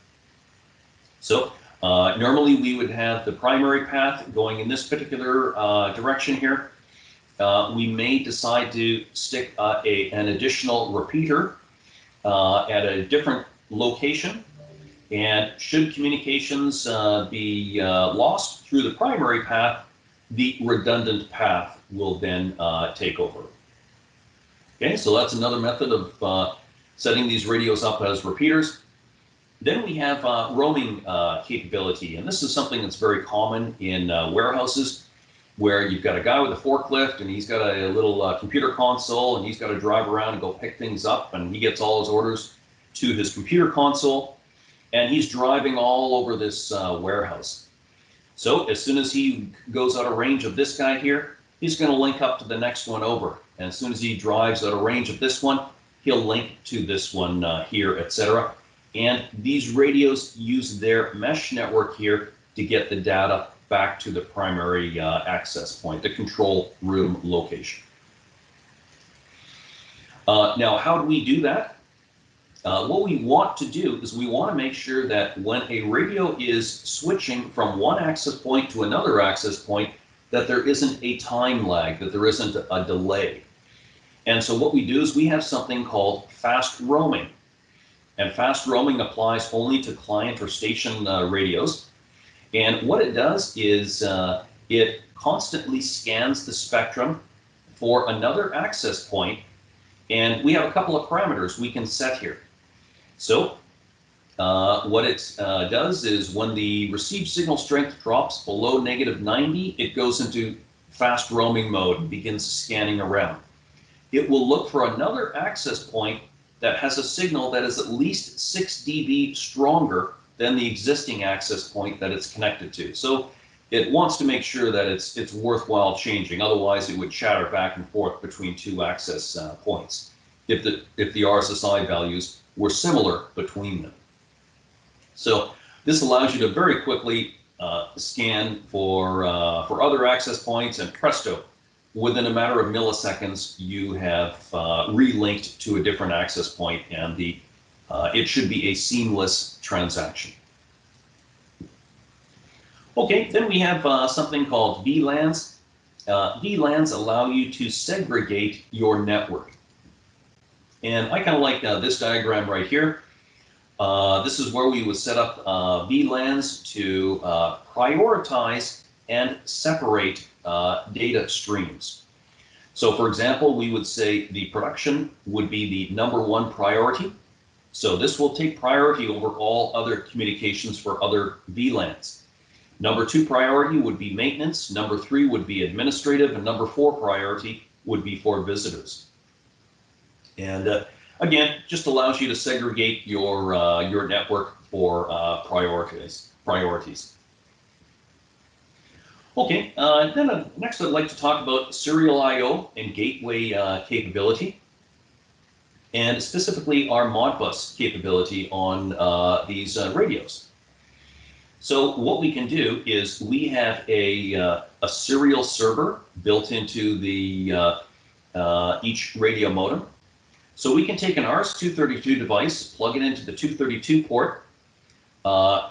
So normally we would have the primary path going in this particular direction here. We may decide to stick an additional repeater at a different location, and should communications be lost through the primary path, the redundant path will then take over. Okay, so that's another method of setting these radios up as repeaters. Then we have roaming capability, and this is something that's very common in warehouses, where you've got a guy with a forklift and he's got a little computer console, and he's got to drive around and go pick things up, and he gets all his orders to his computer console, and he's driving all over this warehouse. So as soon as he goes out of range of this guy here, he's going to link up to the next one over. And as soon as he drives out of range of this one, he'll link to this one here, etc. And these radios use their mesh network here to get the data back to the primary access point, the control room location. Now, how do we do that? What we want to do is we want to make sure that when a radio is switching from one access point to another access point, that there isn't a time lag, that there isn't a delay. And so what we do is we have something called fast roaming. And fast roaming applies only to client or station radios. And what it does is it constantly scans the spectrum for another access point. And we have a couple of parameters we can set here. So what it does is when the received signal strength drops below -90, it goes into fast roaming mode and begins scanning around. It will look for another access point that has a signal that is at least 6 dB stronger than the existing access point that it's connected to. So it wants to make sure that it's worthwhile changing. Otherwise, it would chatter back and forth between two access points if the RSSI values were similar between them. So this allows you to very quickly scan for other access points, and presto, within a matter of milliseconds, you have relinked to a different access point, and it should be a seamless transaction. Okay, then we have something called VLANs. VLANs allow you to segregate your network. And I kind of like this diagram right here. This is where we would set up VLANs to prioritize and separate data streams. So for example, we would say the production would be the #1 priority. So this will take priority over all other communications for other VLANs. #2 priority would be maintenance, #3 would be administrative, and #4 priority would be for visitors. And again, just allows you to segregate your network for priorities. Okay, then next I'd like to talk about serial I/O and gateway capability, and specifically our Modbus capability on these radios. So what we can do is we have a serial server built into the each radio modem. So we can take an RS-232 device, plug it into the 232 port,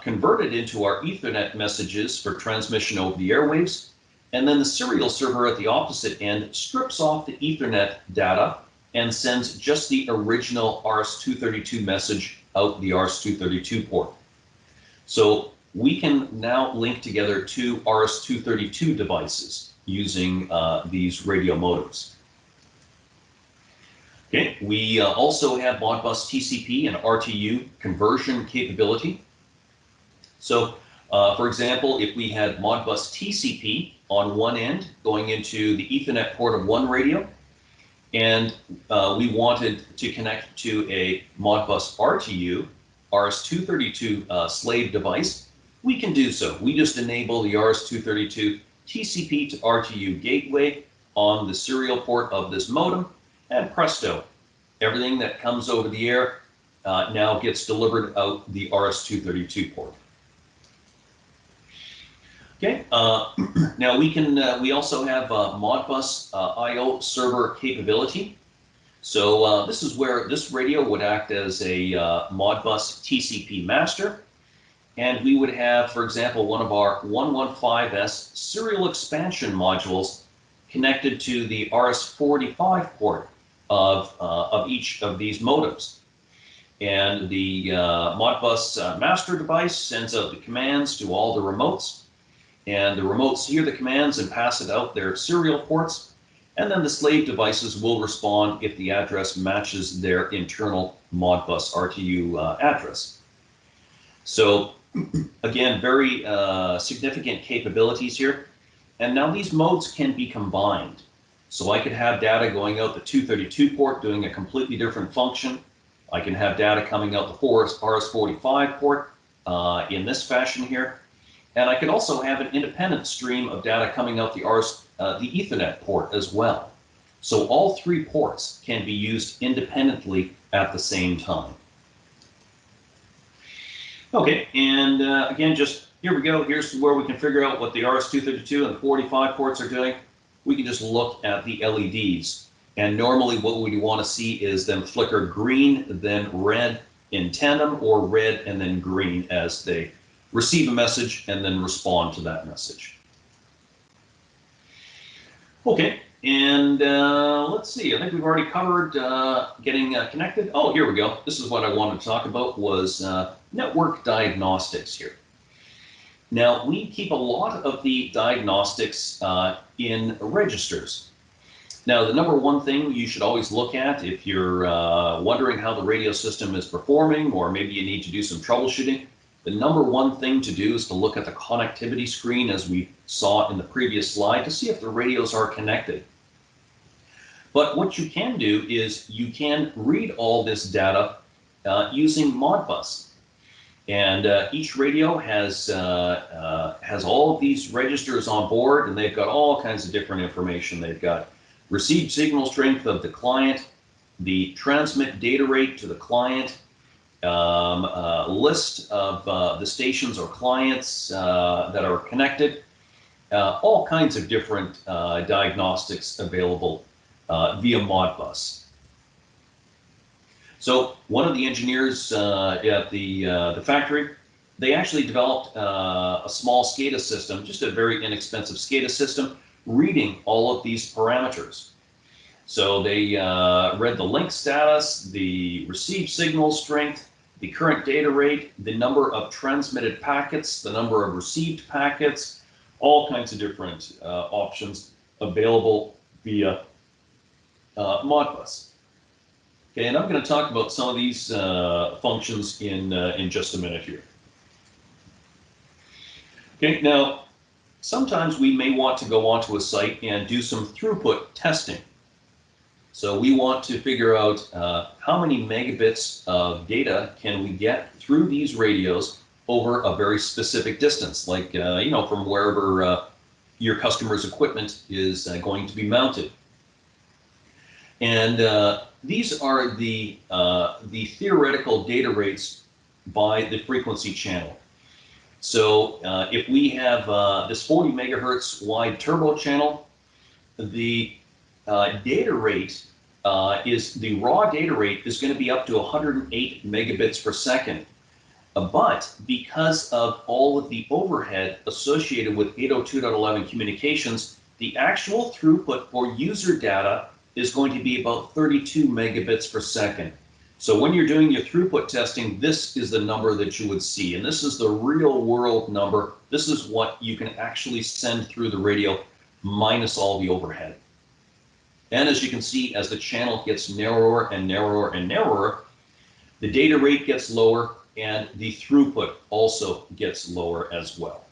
convert it into our Ethernet messages for transmission over the airwaves, and then the serial server at the opposite end strips off the Ethernet data and sends just the original RS-232 message out the RS-232 port. So we can now link together two RS-232 devices using these radio modems. Okay, we also have Modbus TCP and RTU conversion capability. So, for example, if we had Modbus TCP on one end going into the Ethernet port of one radio, and we wanted to connect to a Modbus RTU, RS-232 slave device, we can do so. We just enable the RS-232 TCP to RTU gateway on the serial port of this modem, and presto, Everything that comes over the air now gets delivered out the RS-232 port. Okay, now we also have Modbus Io Server capability. So this is where this radio would act as a Modbus TCP master. And we would have, for example, one of our 115S serial expansion modules connected to the Rs45 port of each of these modems. And the Modbus master device sends out the commands to all the remotes. And the remotes hear the commands and pass it out their serial ports. And then the slave devices will respond if the address matches their internal Modbus RTU address. So again, very significant capabilities here. And now these modes can be combined. So I could have data going out the 232 port doing a completely different function. I can have data coming out the Rs45 port in this fashion here. And I can also have an independent stream of data coming out the Ethernet port as well. So all three ports can be used independently at the same time. Okay, and again, just here we go. Here's where we can figure out what the RS-232 and the 45 ports are doing. We can just look at the LEDs. And normally what we want to see is them flicker green, then red in tandem, or red and then green as they receive a message and then respond to that message. Okay, and let's see. I think we've already covered getting connected. Oh, here we go. This is what I wanted to talk about was network diagnostics here. Now, we keep a lot of the diagnostics in registers. Now, the number one thing you should always look at if you're wondering how the radio system is performing, or maybe you need to do some troubleshooting, the number one thing to do is to look at the connectivity screen, as we saw in the previous slide, to see if the radios are connected. But what you can do is you can read all this data using Modbus. And each radio has all of these registers on board, and they've got all kinds of different information. They've got received signal strength of the client, the transmit data rate to the client, list of the stations or clients that are connected, all kinds of different diagnostics available via Modbus. So one of the engineers at the factory, they actually developed a small SCADA system, just a very inexpensive SCADA system, reading all of these parameters. So they read the link status, the received signal strength, the current data rate, the number of transmitted packets, the number of received packets, all kinds of different options available via Modbus. Okay, and I'm going to talk about some of these functions in just a minute here. Okay, now sometimes we may want to go onto a site and do some throughput testing. So we want to figure out how many megabits of data can we get through these radios over a very specific distance, like you know, from wherever your customer's equipment is going to be mounted. And these are the theoretical data rates by the frequency channel. So if we have this 40 megahertz wide turbo channel, the data rate the raw data rate is going to be up to 108 megabits per second. But because of all of the overhead associated with 802.11 communications, the actual throughput for user data is going to be about 32 megabits per second. So when you're doing your throughput testing, this is the number that you would see. And this is the real world number. This is what you can actually send through the radio minus all the overhead. And as you can see, as the channel gets narrower and narrower and narrower, the data rate gets lower and the throughput also gets lower as well.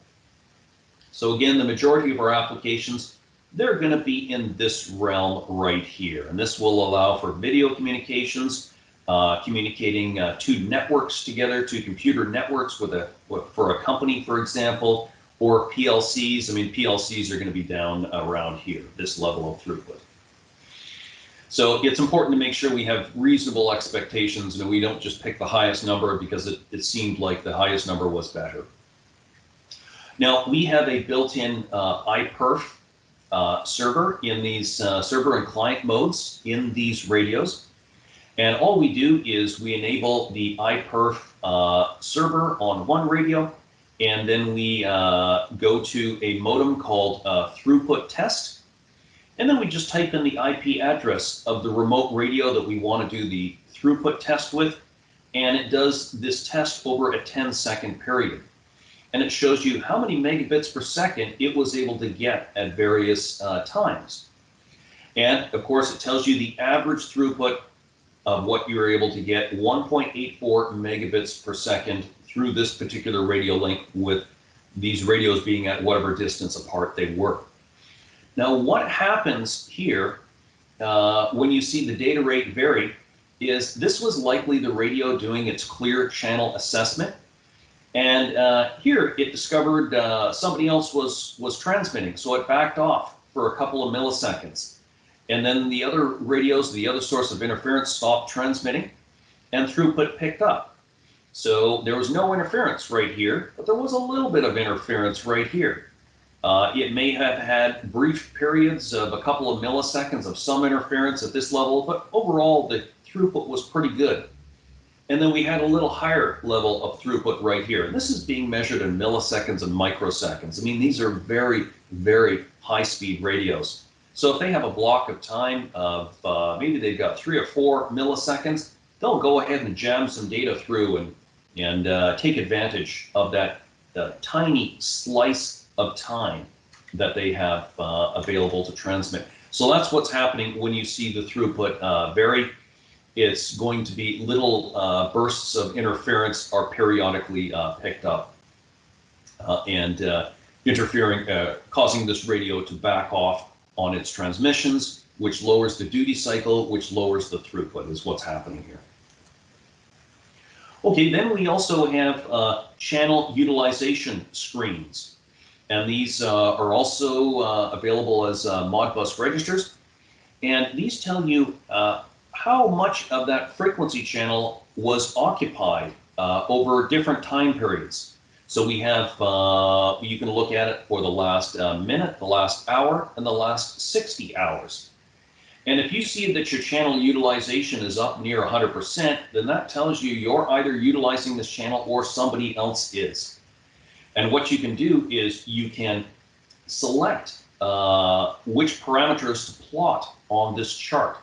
So again, the majority of our applications, they're going to be in this realm right here. And this will allow for video communications, communicating two networks together, two computer networks for a company, for example, or PLCs. I mean, PLCs are going to be down around here, this level of throughput. So it's important to make sure we have reasonable expectations and we don't just pick the highest number because it seemed like the highest number was better. Now, we have a built-in iPerf server in these server and client modes in these radios. And all we do is we enable the iPerf server on one radio, and then we go to a modem called Throughput Test, and then we just type in the IP address of the remote radio that we want to do the throughput test with, and it does this test over a 10-second period. And it shows you how many megabits per second it was able to get at various times. And of course, it tells you the average throughput of what you were able to get, 1.84 megabits per second through this particular radio link, with these radios being at whatever distance apart they were. Now, what happens here when you see the data rate vary is this was likely the radio doing its clear channel assessment. And here it discovered somebody else was transmitting, so it backed off for a couple of milliseconds. And then the other radios, the other source of interference, stopped transmitting, and throughput picked up. So there was no interference right here, but there was a little bit of interference right here. It may have had brief periods of a couple of milliseconds of some interference at this level, but overall the throughput was pretty good. And then we had a little higher level of throughput right here. And this is being measured in milliseconds and microseconds. I mean, these are very, very high-speed radios. So if they have a block of time of maybe they've got 3 or 4 milliseconds, they'll go ahead and jam some data through and take advantage of that tiny slice of time that they have available to transmit. So that's what's happening when you see the throughput vary. It's going to be little bursts of interference are periodically picked up and interfering, causing this radio to back off on its transmissions, which lowers the duty cycle, which lowers the throughput, is what's happening here. Okay, then we also have channel utilization screens. And these are also available as Modbus registers. And these tell you how much of that frequency channel was occupied over different time periods. So we have, you can look at it for the last minute, the last hour, and the last 60 hours. And if you see that your channel utilization is up near 100%, then that tells you you're either utilizing this channel or somebody else is. And what you can do is you can select which parameters to plot on this chart.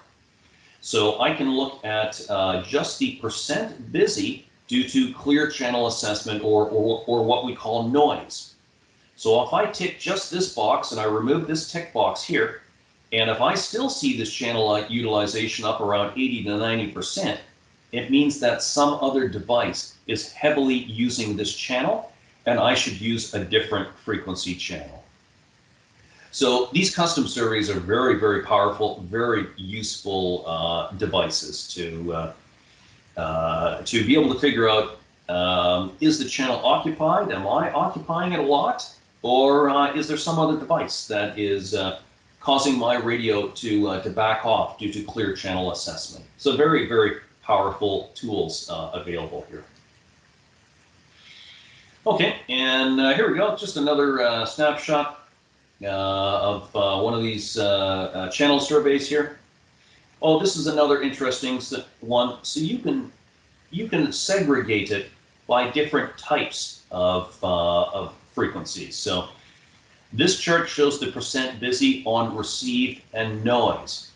So I can look at just the percent busy due to clear channel assessment or what we call noise. So if I tick just this box and I remove this tick box here, and if I still see this channel utilization up around 80 to 90%, it means that some other device is heavily using this channel, and I should use a different frequency channel. So these custom surveys are very, very powerful, very useful devices to be able to figure out, is the channel occupied? Am I occupying it a lot? Or is there some other device that is causing my radio to back off due to clear channel assessment? So very, very powerful tools available here. Okay, and here we go, just another snapshot of one of these channel surveys here. Oh, this is another interesting one. So you can segregate it by different types of frequencies. So this chart shows the percent busy on receive and noise,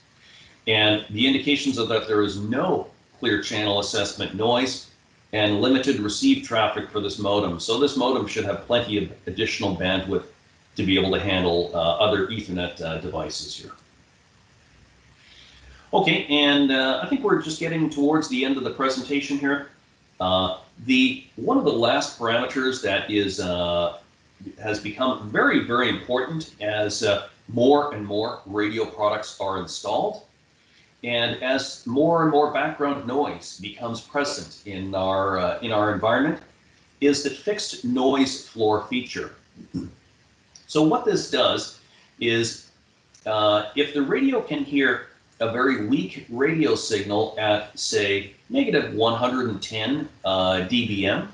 and the indications are that there is no clear channel assessment noise and limited receive traffic for this modem. So this modem should have plenty of additional bandwidth to be able to handle other Ethernet devices here. Okay, and I think we're just getting towards the end of the presentation here. One of the last parameters that is has become very, very important as more and more radio products are installed, and as more and more background noise becomes present in our environment, is the fixed noise floor feature. So what this does is, if the radio can hear a very weak radio signal at, say, negative 110 dBm.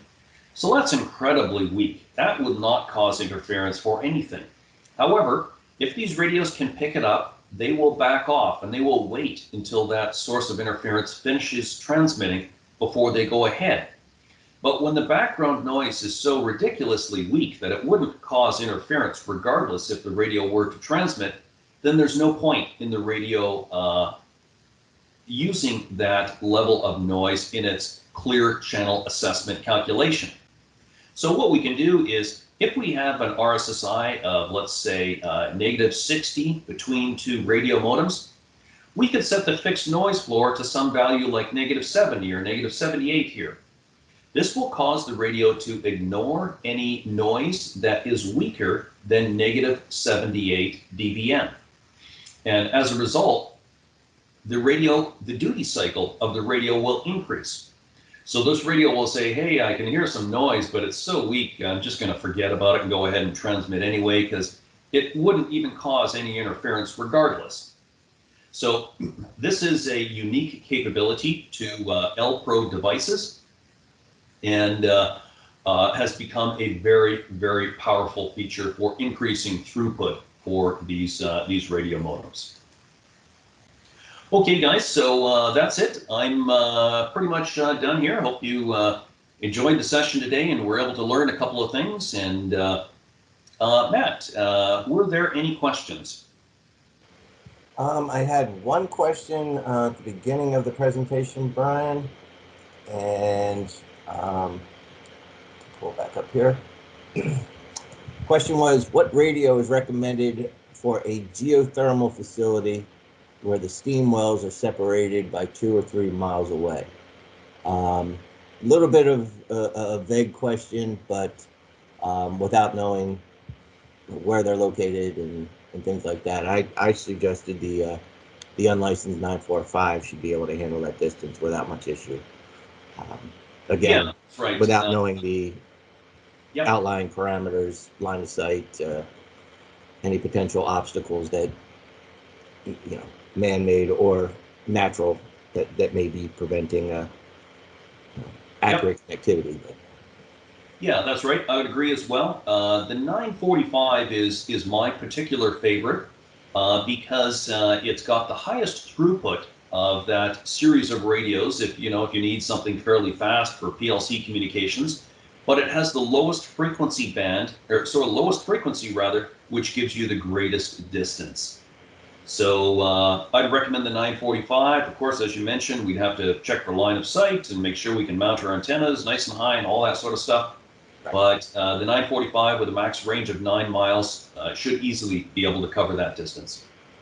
So that's incredibly weak. That would not cause interference for anything. However, if these radios can pick it up, they will back off and they will wait until that source of interference finishes transmitting before they go ahead. But when the background noise is so ridiculously weak that it wouldn't cause interference regardless if the radio were to transmit, then there's no point in the radio using that level of noise in its clear channel assessment calculation. So what we can do is, if we have an RSSI of, let's say, negative 60 between two radio modems, we could set the fixed noise floor to some value like negative 70 or negative 78 here. This will cause the radio to ignore any noise that is weaker than negative 78 dBm. And as a result, the duty cycle of the radio will increase. So this radio will say, hey, I can hear some noise, but it's so weak, I'm just going to forget about it and go ahead and transmit anyway, because it wouldn't even cause any interference regardless. So this is a unique capability to ELPRO devices, and has become a very, very powerful feature for increasing throughput for these radio modems. Okay, guys, so that's it. I'm pretty much done here. Hope you enjoyed the session today and were able to learn a couple of things. And Matt, were there any questions? I had one question at the beginning of the presentation, Brian, and pull back up here. Question was, what radio is recommended for a geothermal facility where the steam wells are separated by 2 or 3 miles away? A little bit of a vague question, but without knowing where they're located and things like that, I suggested the unlicensed 945 should be able to handle that distance without much issue. Again, yeah, right. Without knowing the yep. outlying parameters, line of sight, any potential obstacles that, man-made or natural, that may be preventing accurate connectivity. But. Yeah, that's right. I would agree as well. The 945 is my particular favorite because it's got the highest throughput of that series of radios. If you need something fairly fast for PLC communications, but it has the lowest frequency band, or lowest frequency rather, which gives you the greatest distance. So I'd recommend the 945. Of course, as you mentioned, we'd have to check for line of sight and make sure we can mount our antennas nice and high and all that sort of stuff. Right. But the 945 with a max range of 9 miles should easily be able to cover that distance.